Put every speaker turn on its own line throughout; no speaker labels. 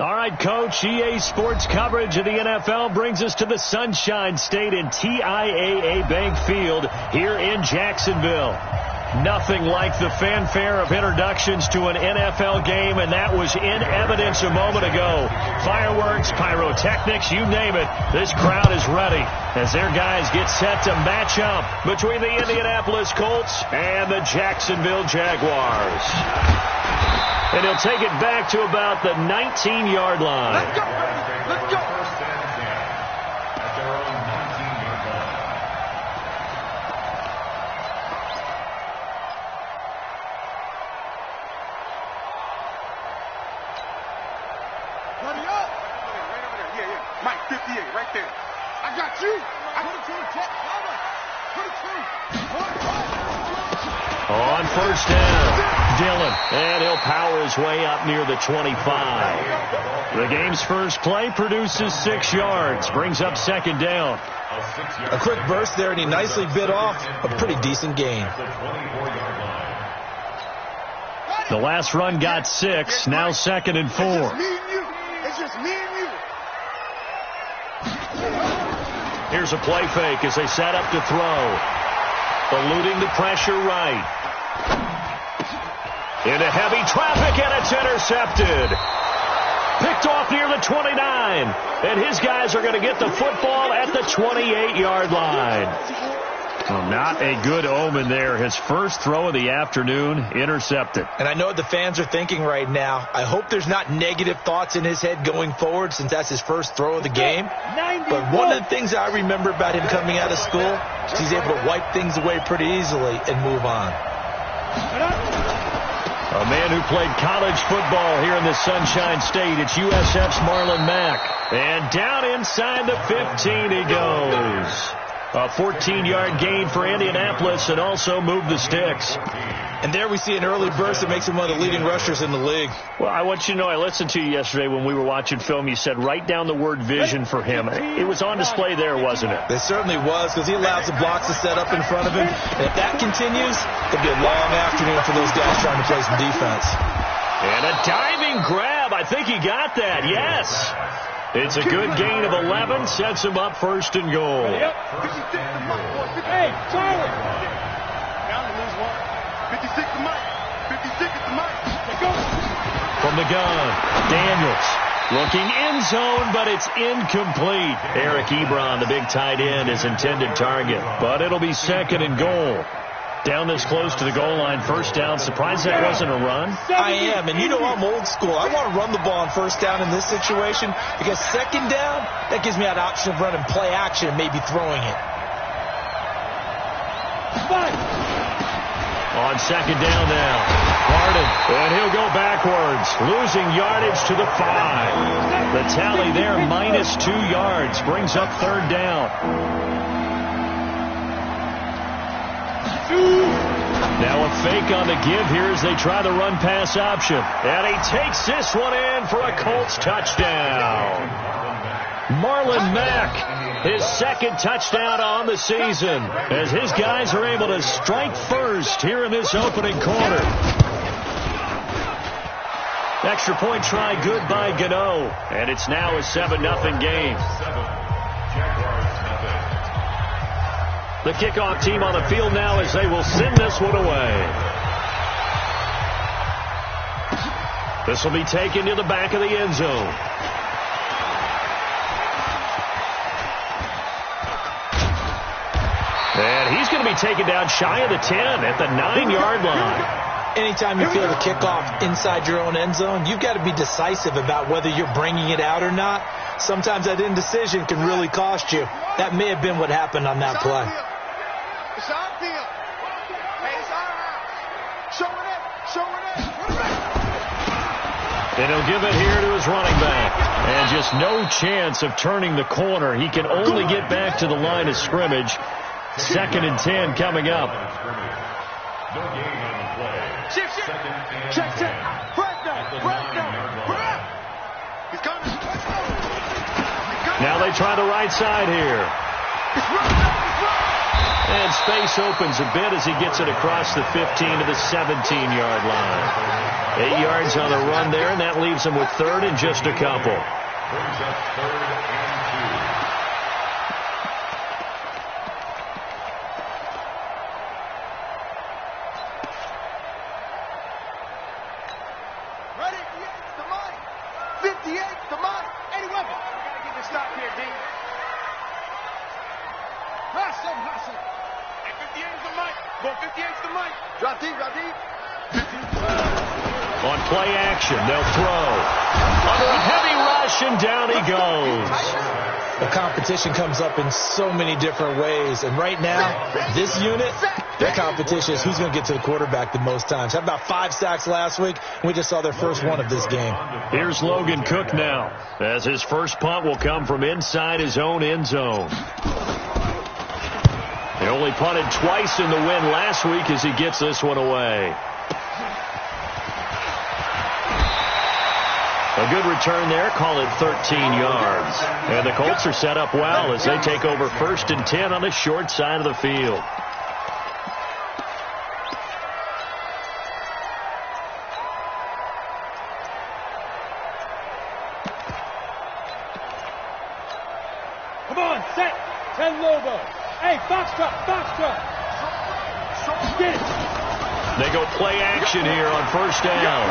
All right, Coach, EA Sports coverage of the NFL brings us to the Sunshine State in TIAA Bank Field here in Jacksonville. Nothing like the fanfare of introductions to an NFL game, and that was in evidence a moment ago. Fireworks, pyrotechnics, you name it. This crowd is ready as their guys get set to match up between the Indianapolis Colts and the Jacksonville Jaguars. And he'll take it back to about the 19-yard line.
Let's go, baby. Let's go. Ready up. Right over there. Yeah. Mike, 58, right there. I got you. I put it to the check. Put it to.
On first down, Dillon, and he'll power his way up near the 25. The game's first play produces 6 yards, brings up second down.
A quick burst there, and he nicely bit off a pretty decent gain.
The last run got 6, now second and 4.
It's just me and you.
Here's a play fake as they set up to throw. Eluding the pressure right. Into heavy traffic, and it's intercepted. Picked off near the 29. And his guys are going to get the football at the 28-yard line. Well, not a good omen there. His first throw of the afternoon intercepted.
And I know what the fans are thinking right now. I hope there's not negative thoughts in his head going forward since that's his first throw of the game. But one of the things I remember about him coming out of school is he's able to wipe things away pretty easily and move on.
A man who played college football here in the Sunshine State. It's USF's Marlon Mack. And down inside the 15 he goes. A 14-yard gain for Indianapolis and also moved the sticks.
And there we see an early burst that makes him one of the leading rushers in the league.
Well, I want you to know, I listened to you yesterday when we were watching film. You said write down the word vision for him. It was on display there, wasn't it?
It certainly was, because he allows the blocks to set up in front of him. And if that continues, it'll be a long afternoon for those guys trying to play some defense.
And a diving grab. I think he got that. Yes. It's a good gain of 11. Sets him up first and goal.
Hey, Charlie. Down to lose one. 56 to Mike. 56 to Mike. Let's go.
From the gun, Daniels. Looking end zone, but it's incomplete. Eric Ebron, the big tight end, is intended target. But it'll be second and goal. Down this close to the goal line, first down. Surprised that wasn't a run?
I am, and you know I'm old school. I want to run the ball on first down in this situation because second down, that gives me that option of running play action and maybe throwing it.
On second down now, Harden, and he'll go backwards, losing yardage to the 5. The tally there, minus 2 yards, brings up third down. Now a fake on the give here as they try the run-pass option. And he takes this one in for a Colts touchdown. Marlon Mack, his second touchdown on the season, as his guys are able to strike first here in this opening quarter. Extra point try good by Gano, and it's now a 7-0 game. The kickoff team on the field now as they will send this one away. This will be taken to the back of the end zone. And he's going to be taken down shy of the 10 at the 9-yard line.
Anytime you feel the kickoff inside your own end zone, you've got to be decisive about whether you're bringing it out or not. Sometimes that indecision can really cost you. That may have been what happened on that play.
It's our deal. Hey, it's our house. Show it.
And he'll give it here to his running back. And just no chance of turning the corner. He can only get back to the line of scrimmage. Second and 10 coming up.
Check. Break down. He's coming.
Now they try the right side here. And And space opens a bit as he gets it across the 15 to the 17-yard line. 8 yards on the run there, and that leaves him with third and just a couple.
Brings up third and 2.
On play action, they'll throw. Under a heavy rush, and down he goes.
The competition comes up in so many different ways. And right now, this unit, their competition is who's going to get to the quarterback the most times. How about 5 sacks last week? We just saw their first one of this game.
Here's Logan Cook now, as his first punt will come from inside his own end zone. He only punted twice in the win last week as he gets this one away. A good return there, call it 13 yards. And the Colts are set up well as they take over 1st and 10 on the short side of the field.
Come on, set. 10 Lobo. Hey, Foxtrot. Get it.
They go play action here on 1st down.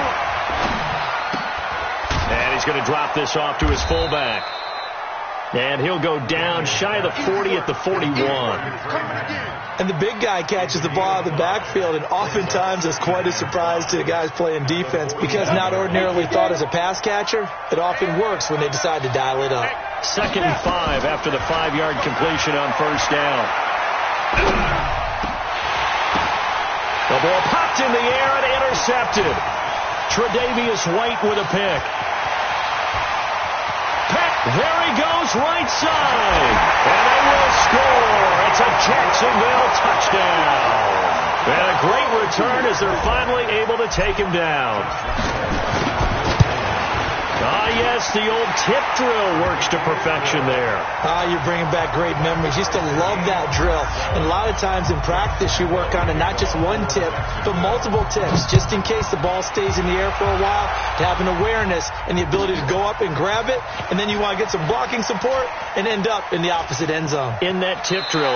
And he's going to drop this off to his fullback. And he'll go down shy of the 40 at the 41.
And the big guy catches the ball out of the backfield, and oftentimes it's quite a surprise to the guys playing defense because not ordinarily thought as a pass catcher, it often works when they decide to dial it up.
2nd and 5 after the 5-yard completion on 1st down. The ball popped in the air and intercepted. Tre'Davious White with a pick. There he goes, right side. And they will score. It's a Jacksonville touchdown. And a great return as they're finally able to take him down. Yes, the old tip drill works to perfection there.
You're bringing back great memories. Used to love that drill. And a lot of times in practice, you work on it, not just one tip, but multiple tips, just in case the ball stays in the air for a while, to have an awareness and the ability to go up and grab it, and then you want to get some blocking support and end up in the opposite end zone.
In that tip drill,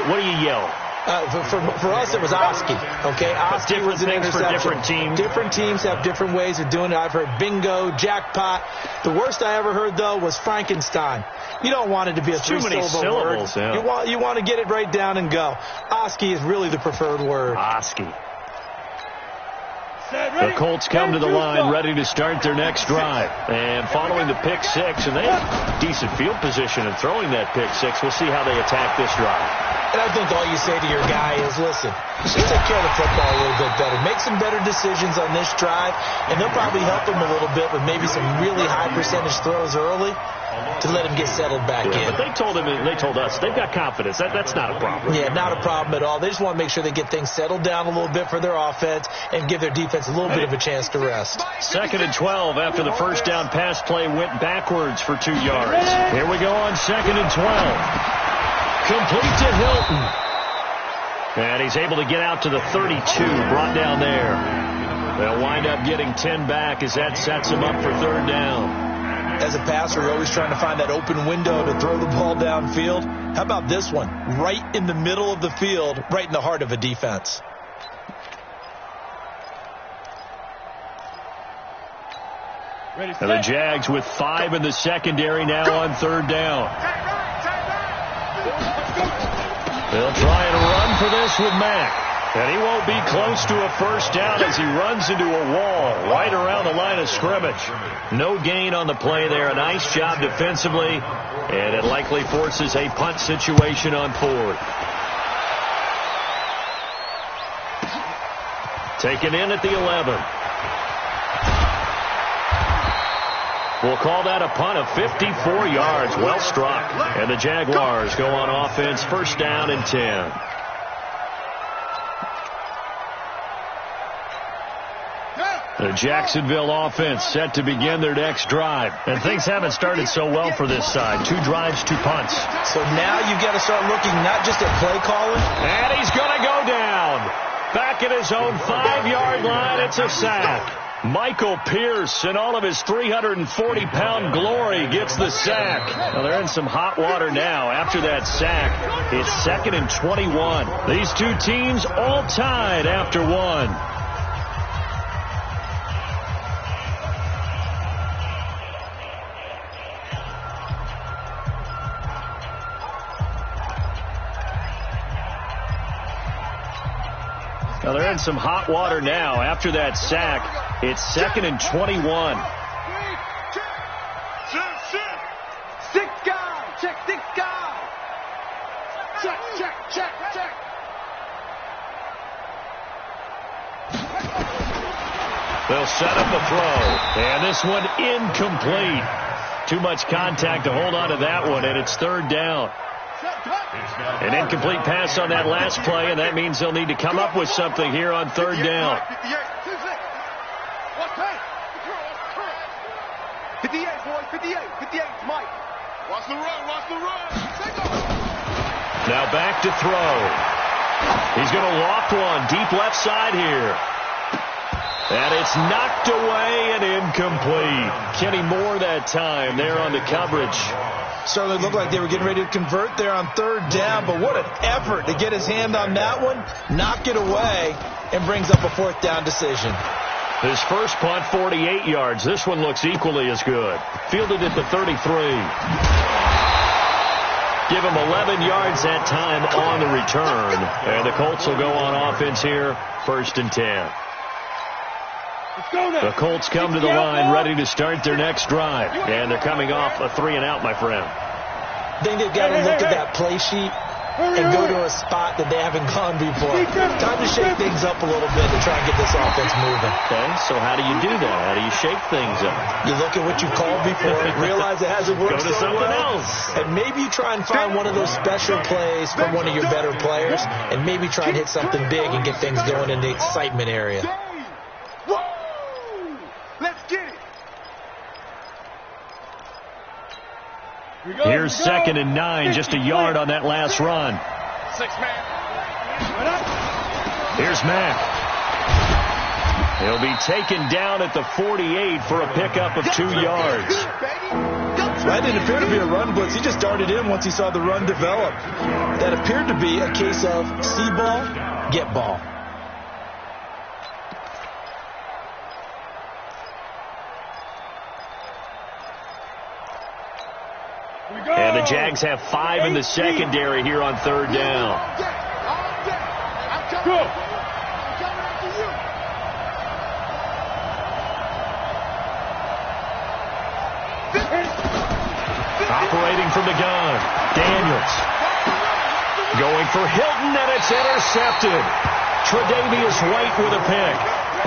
what do you yell?
For us, it was Oski. Okay, Oski was an interception.
For different teams.
Different teams have different ways of doing it. I've heard bingo, jackpot. The worst I ever heard, though, was Frankenstein. You don't want it to be a three-syllable word.
Yeah.
You want to get it right down and go. Oski is really the preferred word.
Oski. The Colts come to the line ready to start their next drive. And following the pick six, and they have decent field position in throwing that pick six. We'll see how they attack this drive.
And I think all you say to your guy is, listen, just take care of the football a little bit better. Make some better decisions on this drive, and they'll probably help him a little bit with maybe some really high percentage throws early to let him get settled back in.
But they told us, they've got confidence. That's not a problem.
Yeah, not a problem at all. They just want to make sure they get things settled down a little bit for their offense and give their defense a little bit of a chance to rest.
2nd and 12 after the first down pass play went backwards for 2 yards. Here we go on 2nd and 12. Complete to Hilton. And he's able to get out to the 32, brought down there. They'll wind up getting 10 back as that sets him up for 3rd down.
As a passer, you're always trying to find that open window to throw the ball downfield. How about this one? Right in the middle of the field, right in the heart of a defense.
And the Jags with 5 in the secondary now on 3rd down. They'll try and run for this with Mack. And he won't be close to a first down as he runs into a wall right around the line of scrimmage. No gain on the play there. A nice job defensively. And it likely forces a punt situation on 4th. Taken in at the 11. We'll call that a punt of 54 yards. Well struck. And the Jaguars go on offense, 1st down and 10. The Jacksonville offense set to begin their next drive. And things haven't started so well for this side. 2 drives, 2 punts.
So now you've got to start looking not just at play calling.
And he's going to go down. Back at his own 5-yard line, it's a sack. Michael Pierce, in all of his 340-pound glory, gets the sack. Well, they're in some hot water now. After that sack, it's 2nd and 21. These two teams all tied after 1. Now they're in some hot water now. After that sack, it's 2nd and 21.
Six guy. Check, 6 guy. Check.
They'll set up the throw. And this one incomplete. Too much contact to hold on to that one, and it's 3rd down. An incomplete pass on that last play, and that means they'll need to come up with something here on 3rd down.
58, boys, 58, Mike. Watch the run.
Now back to throw. He's going to loft one deep left side here. And it's knocked away and incomplete. Kenny Moore that time there on the coverage.
Certainly looked like they were getting ready to convert there on 3rd down, but what an effort to get his hand on that one, knock it away, and brings up a 4th down decision.
His first punt, 48 yards. This one looks equally as good. Fielded at the 33. Give him 11 yards that time on the return. And the Colts will go on offense here, 1st and 10. The Colts come to the line ready to start their next drive. And they're coming off a 3-and-out, my friend.
I think they've got to look at that play sheet and go to a spot that they haven't gone before. Time to shake things up a little bit to try and get this offense moving.
Okay, so how do you do that? How do you shake things up?
You look at what you've called before, realize it hasn't worked
Go to
so
something
well,
else.
and maybe you try and find one of those special plays from one of your better players, and maybe try and hit something big and get things going in the excitement area.
Let's get it.
Here's 2nd and 9, just a yard on that last run.
6 man.
Here's Mack. He'll be taken down at the 48 for a pickup of 2 yards.
That didn't appear to be a run blitz. He just darted in once he saw the run develop. That appeared to be a case of see ball, get ball.
And the Jags have 5 in the secondary here on 3rd down. Operating from the gun, Daniels. Going for Hilton, and it's intercepted. Tre'Davious White with a pick.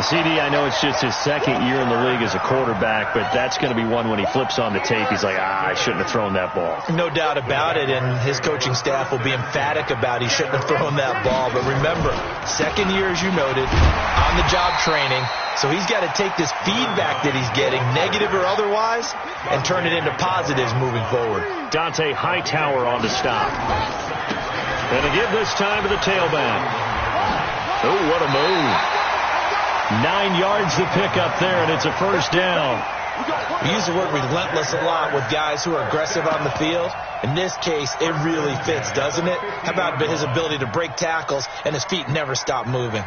CD, I know it's just his 2nd year in the league as a quarterback, but that's going to be one when he flips on the tape. He's like, I shouldn't have thrown that ball.
No doubt about it, and his coaching staff will be emphatic about he shouldn't have thrown that ball. But remember, 2nd year, as you noted, on-the-job training, so he's got to take this feedback that he's getting, negative or otherwise, and turn it into positives moving forward.
Dante Hightower on the stop. And to give this time to the tailback. Oh, what a move. 9 yards to pick up there, and it's a 1st down.
We use the word relentless a lot with guys who are aggressive on the field. In this case, it really fits, doesn't it? How about his ability to break tackles and his feet never stop moving?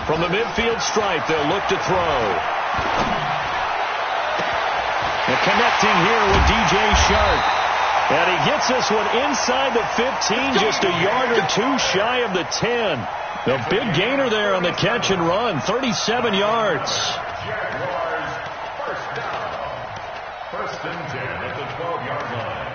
From the midfield stripe, they'll look to throw. And connecting here with DJ Shark. And he gets this one inside the 15, just a yard or 2 shy of the 10. The big gainer there on the catch and run, 37 yards.
Jaguars, 1st down. 1st and 10 at the 12-yard line.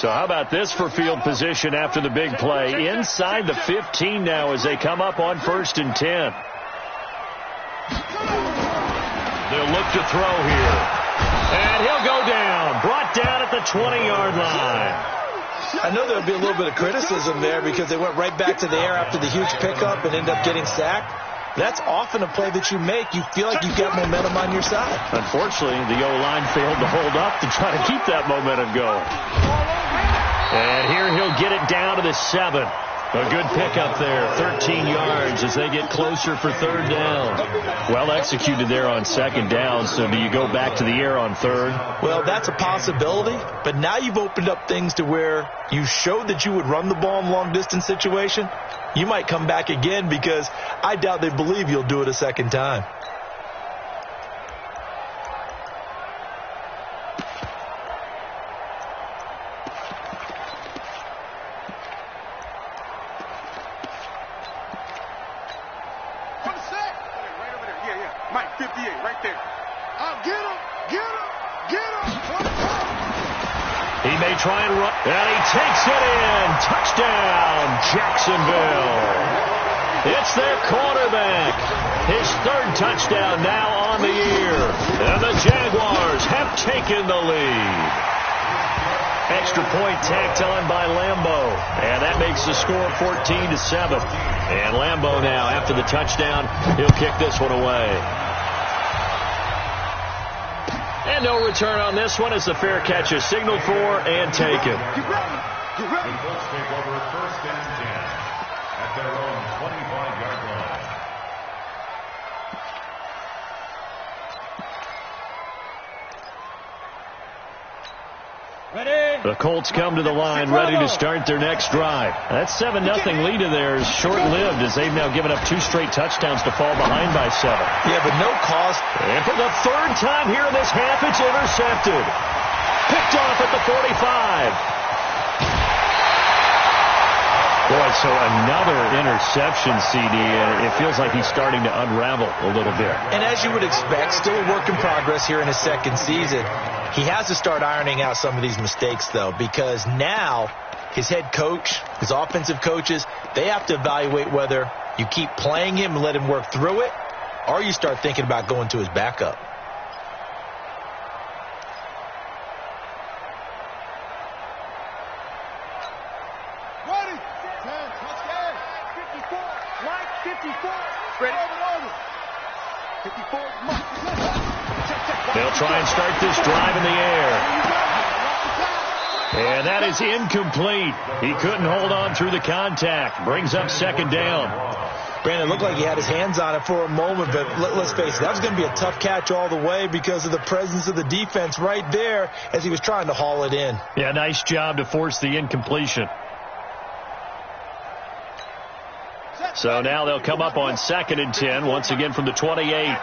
So how about this for field position after the big play? Inside the 15 now as they come up on 1st and 10. They'll look to throw here. And he'll go down. Brought down at the 20-yard line.
I know there'll be a little bit of criticism there because they went right back to the air after the huge pickup and ended up getting sacked. That's often a play that you make. You feel like you've got momentum on your side.
Unfortunately, the O-line failed to hold up to try to keep that momentum going. And here he'll get it down to the 7. A good pickup there, 13 yards as they get closer for 3rd down. Well executed there on 2nd down, so do you go back to the air on 3rd?
Well, that's a possibility, but now you've opened up things to where you showed that you would run the ball in long-distance situation. You might come back again because I doubt they believe you'll do it a 2nd time.
Try and run, and he takes it in. Touchdown, Jacksonville. It's their quarterback. His 3rd touchdown now on the year. And the Jaguars have taken the lead. Extra point tacked on by Lambeau. And that makes the score 14-7. And Lambeau now, after the touchdown, he'll kick this one away. And no return on this one as the fair catch is signaled for and taken.
The Colts take over 1st and 10 at their own 25-yard line.
The Colts come to the line ready to start their next drive. That 7-0 lead of theirs short-lived as they've now given up 2 straight touchdowns to fall behind by 7.
Yeah, but no cause.
And for the 3rd time here in this half, it's intercepted. Picked off at the 45. Boy, so another interception, CD, and it feels like he's starting to unravel a little bit.
And as you would expect, still a work in progress here in his 2nd season. He has to start ironing out some of these mistakes, though, because now his head coach, his offensive coaches, they have to evaluate whether you keep playing him and let him work through it, or you start thinking about going to his backup.
They'll try and start this drive in the air. And that is incomplete. He couldn't hold on through the contact. Brings up 2nd down.
Brandon, it looked like he had his hands on it for a moment, but let's face it, that was going to be a tough catch all the way because of the presence of the defense right there as he was trying to haul it in.
Yeah, nice job to force the incompletion. So now they'll come up on 2nd and 10, once again from the 28.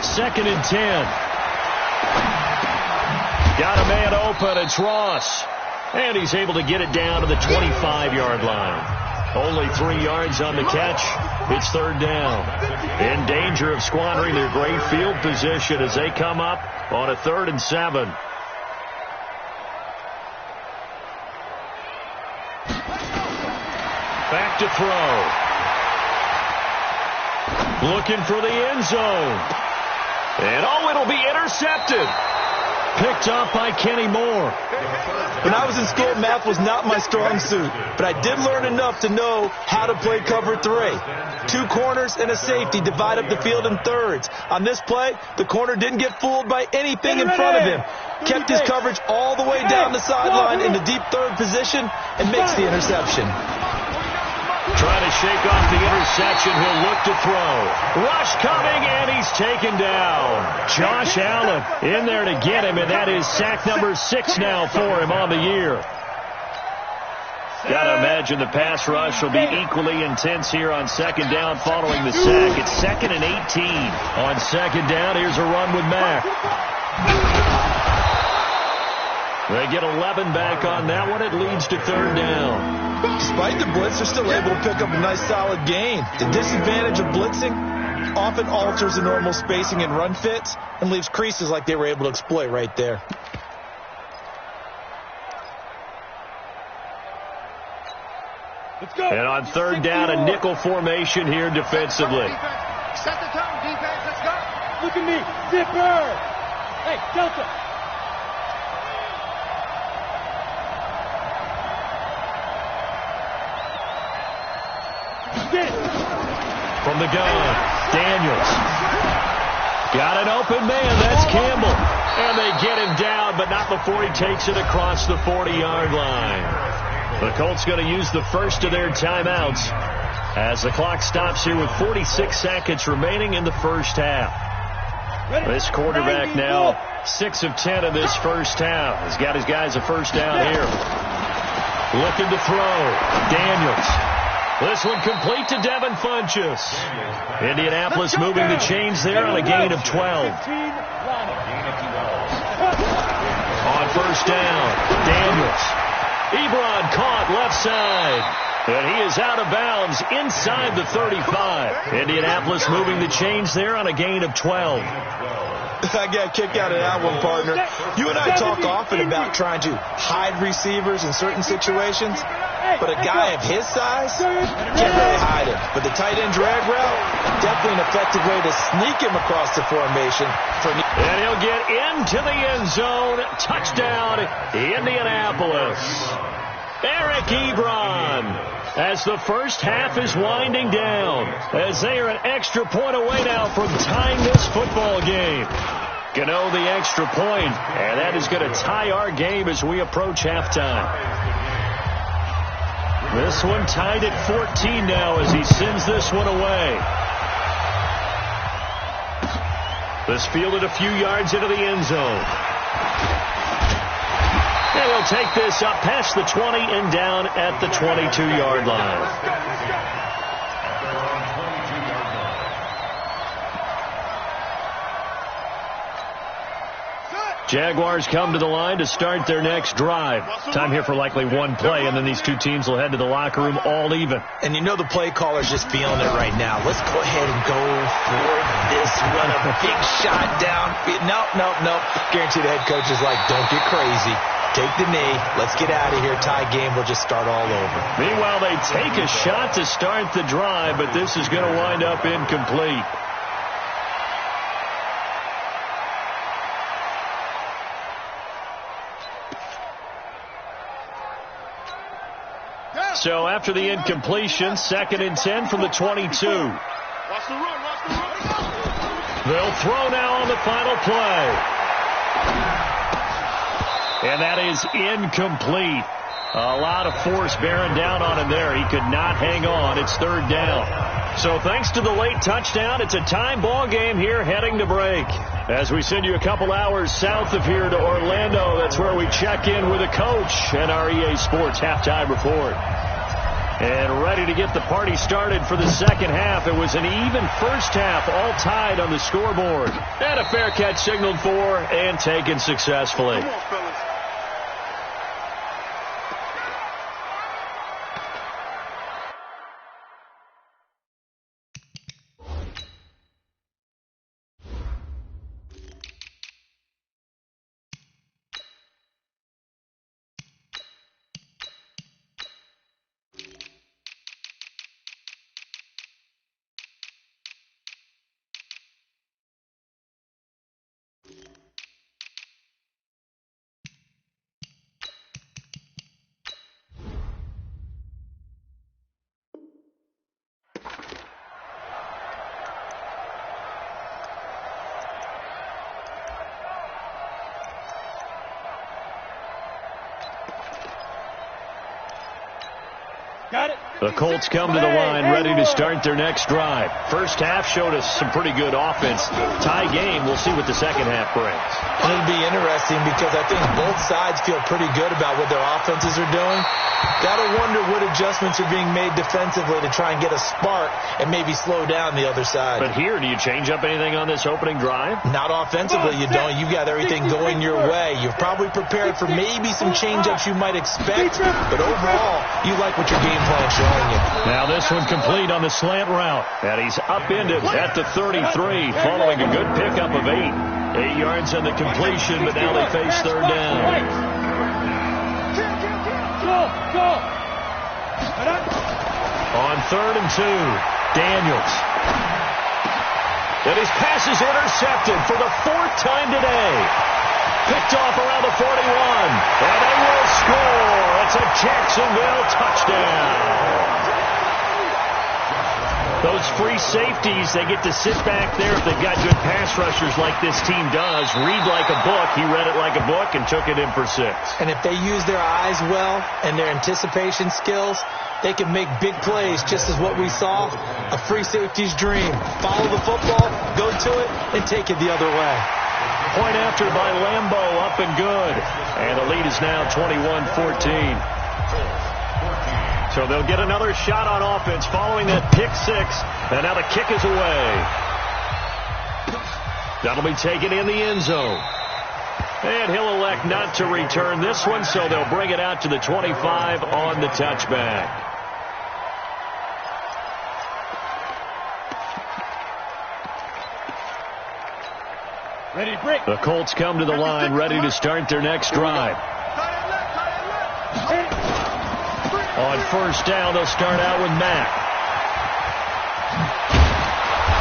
Second and 10. Got a man open. It's Ross. And he's able to get it down to the 25-yard line. Only 3 yards on the catch. It's 3rd down. In danger of squandering their great field position as they come up on a 3rd and 7. Back to throw. Looking for the end zone. And it'll be intercepted. Picked up by Kenny Moore.
When I was in school, math was not my strong suit, but I did learn enough to know how to play cover 3. 2 corners and a safety divide up the field in thirds. On this play, the corner didn't get fooled by anything in front of him. Kept his coverage all the way down the sideline in the deep 3rd position and makes the interception.
Trying to shake off the interception. He'll look to throw. Rush coming, and he's taken down. Josh Allen in there to get him, and that is sack number 6 now for him on the year. Got to imagine the pass rush will be equally intense here on 2nd down following the sack. It's 2nd and 18. On 2nd down, here's a run with Mack. They get 11 back on that one. It leads to 3rd down.
Despite the blitz, they're still able to pick up a nice solid gain. The disadvantage of blitzing, often alters the normal spacing and run fits and leaves creases like they were able to exploit right there.
Let's go. And on third down, a nickel formation here defensively.
Set the tone, defense. Let's go.
Look at me. Zipper. Hey, Delta.
From the gun, Daniels. Got an open man. That's Campbell. And they get him down, but not before he takes it across the 40-yard line. The Colts going to use the first of their timeouts as the clock stops here with 46 seconds remaining in the first half. This quarterback now 6 of 10 in this first half. He's got his guys a first down here. Looking to throw. Daniels. This one complete to Devin Funchess. Indianapolis moving the chains there on a gain of 12. On first down, Daniels. Ebron caught left side. And he is out of bounds inside the 35. Indianapolis moving the chains there on a gain of 12.
I got a kick out of that one, partner. You and I talk often about trying to hide receivers in certain situations, but a guy of his size can't really hide him. But the tight end drag route, definitely an effective way to sneak him across the formation.
And he'll get into the end zone. Touchdown, Indianapolis. Eric Ebron, as the first half is winding down, as they are an extra point away now from tying this football game. Gano the extra point, and that is going to tie our game as we approach halftime. This one tied at 14 now as he sends this one away. This fielded a few yards into the end zone. And he'll take this up past the 20 and down at the 22-yard line. Jaguars come to the line to start their next drive. Time here for likely one play, and then these two teams will head to the locker room all even.
And you know the play caller's just feeling it right now. Let's go ahead and go for this one. A big shot down. Nope. Guarantee the head coach is like, don't get crazy. Take the knee. Let's get out of here. Tie game. We'll just start all over.
Meanwhile, they take a shot to start the drive, but this is going to wind up incomplete. So after the incompletion, 2nd and 10 from the 22.
Watch the run.
They'll throw now on the final play. And that is incomplete. A lot of force bearing down on him there. He could not hang on. It's 3rd down. So thanks to the late touchdown, it's a time ball game here heading to break. As we send you a couple hours south of here to Orlando, that's where we check in with a coach and our EA Sports halftime report. And ready to get the party started for the second half. It was an even first half, all tied on the scoreboard. And a fair catch signaled for and taken successfully.
Come on, fellas.
The Colts come to the line ready to start their next drive. First half showed us some pretty good offense. Tie game, we'll see what the second half brings.
And it'll be interesting because I think both sides feel pretty good about what their offenses are doing. Gotta wonder what adjustments are being made defensively to try and get a spark and maybe slow down the other side.
But here, do you change up anything on this opening drive?
Not offensively, you don't. You've got everything going your way. You're probably prepared for maybe some change-ups you might expect, but overall, you like what your game plan shows. telling you.
Now this one complete on the slant route. And he's upended at the 33 following a good pickup of 8. 8 yards on the completion, but now they face third down. On 3rd and 2, Daniels. And his pass is intercepted for the 4th time today. Picked off around the 41. And they will score. It's a Jacksonville touchdown. Those free safeties, they get to sit back there if they've got good pass rushers like this team does. Read like a book. He read it like a book and took it in for 6.
And if they use their eyes well and their anticipation skills, they can make big plays, just as what we saw. A free safety's dream. Follow the football, go to it, and take it the other way.
Point after by Lambo, up and good. And the lead is now 21-14. So they'll get another shot on offense following that pick 6. And now the kick is away. That'll be taken in the end zone. And he'll elect not to return this one, so they'll bring it out to the 25 on the touchback.
Ready, break.
The Colts come to the line, ready to start their next drive. On 1st down, they'll start out with Mack.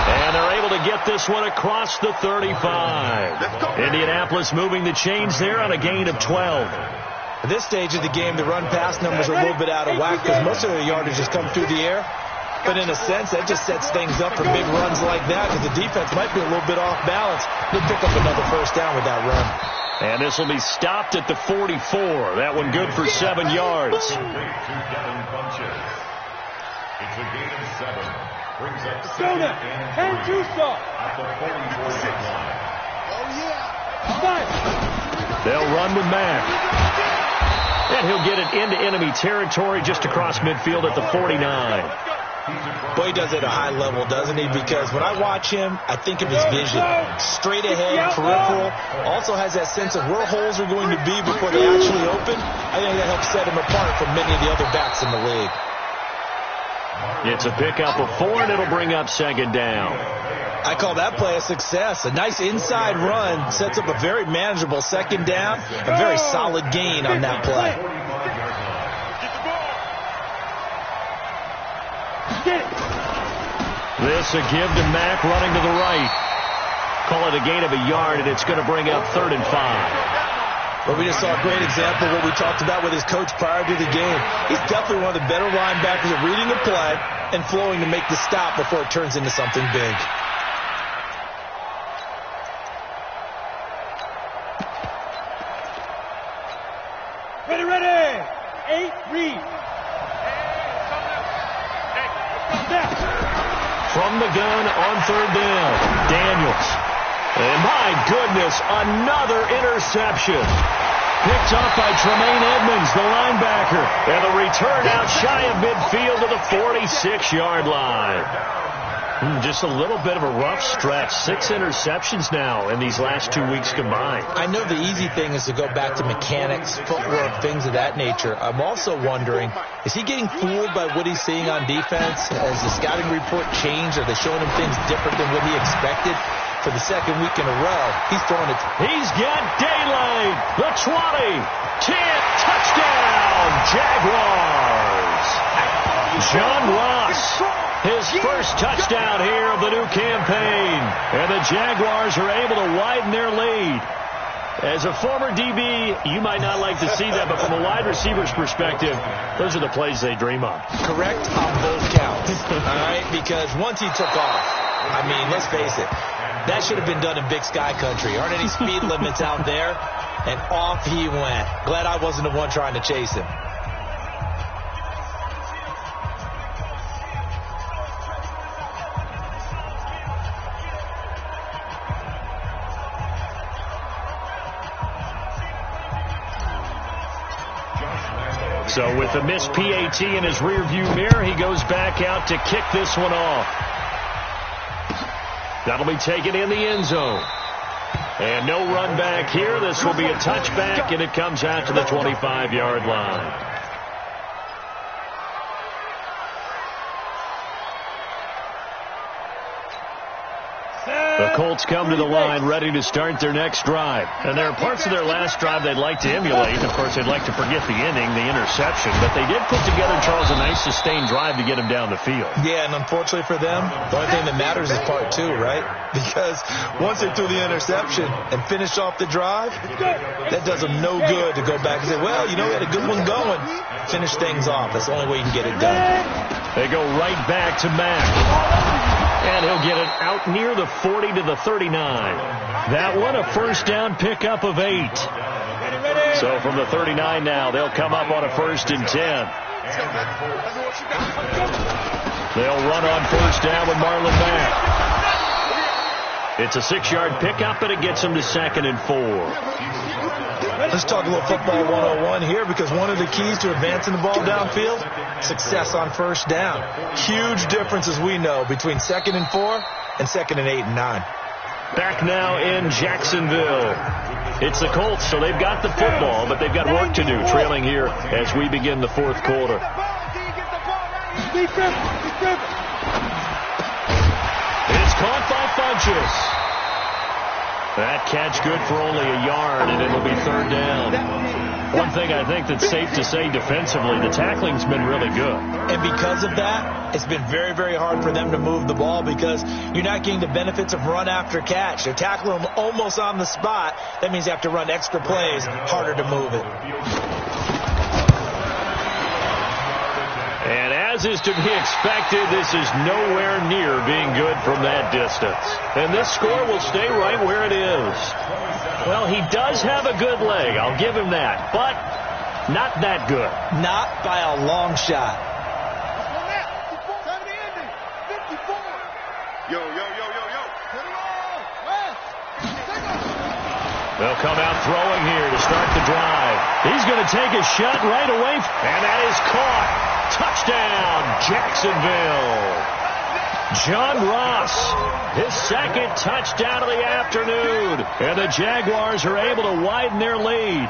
And they're able to get this one across the 35. Indianapolis moving the chains there on a gain of 12.
At this stage of the game, the run-pass numbers are a little bit out of whack because most of their yardage has come through the air. But in a sense, that just sets things up for big runs like that because the defense might be a little bit off balance. They'll pick up another 1st down with that run.
And this will be stopped at the 44. That one good for 7 yards.
It's a gain of 7. Brings up 2nd and 3 at the 44-yard line.
They'll run with Mack. And he'll get it into enemy territory just across midfield at the 49.
Boy, he does it at a high level, doesn't he? Because when I watch him, I think of his vision. Straight ahead, peripheral. Also has that sense of where holes are going to be before they actually open. I think that helps set him apart from many of the other backs in the league.
It's a pickup of 4, and it'll bring up 2nd down.
I call that play a success. A nice inside run sets up a very manageable 2nd down. A very solid gain on that play.
This a give to Mack running to the right. Call it a gain of a yard, and it's going to bring up 3rd and 5.
Well, we just saw a great example of what we talked about with his coach prior to the game. He's definitely one of the better linebackers at reading a play and flowing to make the stop before it turns into something big.
Ready. 8, read.
From the gun on 3rd down, Daniels. And my goodness, another interception. Picked off by Tremaine Edmonds, the linebacker. And the return out shy of midfield to the 46-yard line. Just a little bit of a rough stretch. 6 interceptions now in these last 2 weeks combined.
I know the easy thing is to go back to mechanics, footwork, things of that nature. I'm also wondering, is he getting fooled by what he's seeing on defense? Has the scouting report changed? Are they showing him things different than what he expected? For the 2nd week in a row, he's throwing it.
He's got daylight. The 20. 10. Touchdown. Jaguars. John Ross. His first touchdown here of the new campaign. And the Jaguars are able to widen their lead. As a former DB, you might not like to see that, but from a wide receiver's perspective, those are the plays they dream of.
Correct on both counts. All right? Because once he took off, I mean, let's face it, that should have been done in Big Sky Country. Aren't any speed limits out there? And off he went. Glad I wasn't the one trying to chase him.
So with the missed PAT in his rearview mirror, he goes back out to kick this one off. That'll be taken in the end zone. And no run back here. This will be a touchback, and it comes out to the 25-yard line. Colts come to the line ready to start their next drive. And there are parts of their last drive they'd like to emulate. Of course, they'd like to forget the inning, the interception. But they did put together, Charles, a nice sustained drive to get him down the field.
Yeah, and unfortunately for them, the only thing that matters is part two, right? Because once they threw the interception and finished off the drive, that does them no good to go back and say, well, you know, we had a good one going. Finish things off. That's the only way you can get it done.
They go right back to Mack. And he'll get it out near the 40 to the 39. That one a first down pickup of 8. So from the 39 now, they'll come up on a 1st and 10. They'll run on first down with Marlon Mack. It's a 6-yard pickup, and it gets them to 2nd and 4.
Let's talk a little football 101 here, because one of the keys to advancing the ball downfield, success on first down. Huge difference, as we know, between 2nd and 4 and 2nd and 8 and 9.
Back now in Jacksonville. It's the Colts, so they've got the football, but they've got work to do, trailing here as we begin the 4th quarter. It's caught by Funchess. That catch good for only a yard, and it'll be 3rd down. One thing I think that's safe to say defensively, the tackling's been really good.
And because of that, it's been very, very hard for them to move the ball, because you're not getting the benefits of run after catch. They're tackling them almost on the spot. That means you have to run extra plays, harder to move it.
And as is to be expected, this is nowhere near being good from that distance. And this score will stay right where it is. Well, he does have a good leg, I'll give him that, but not that good.
Not by a long shot.
They'll come out throwing here to start the drive. He's going to take a shot right away, and that is caught. Touchdown, Jacksonville. John Ross, his 2nd touchdown of the afternoon. And the Jaguars are able to widen their lead.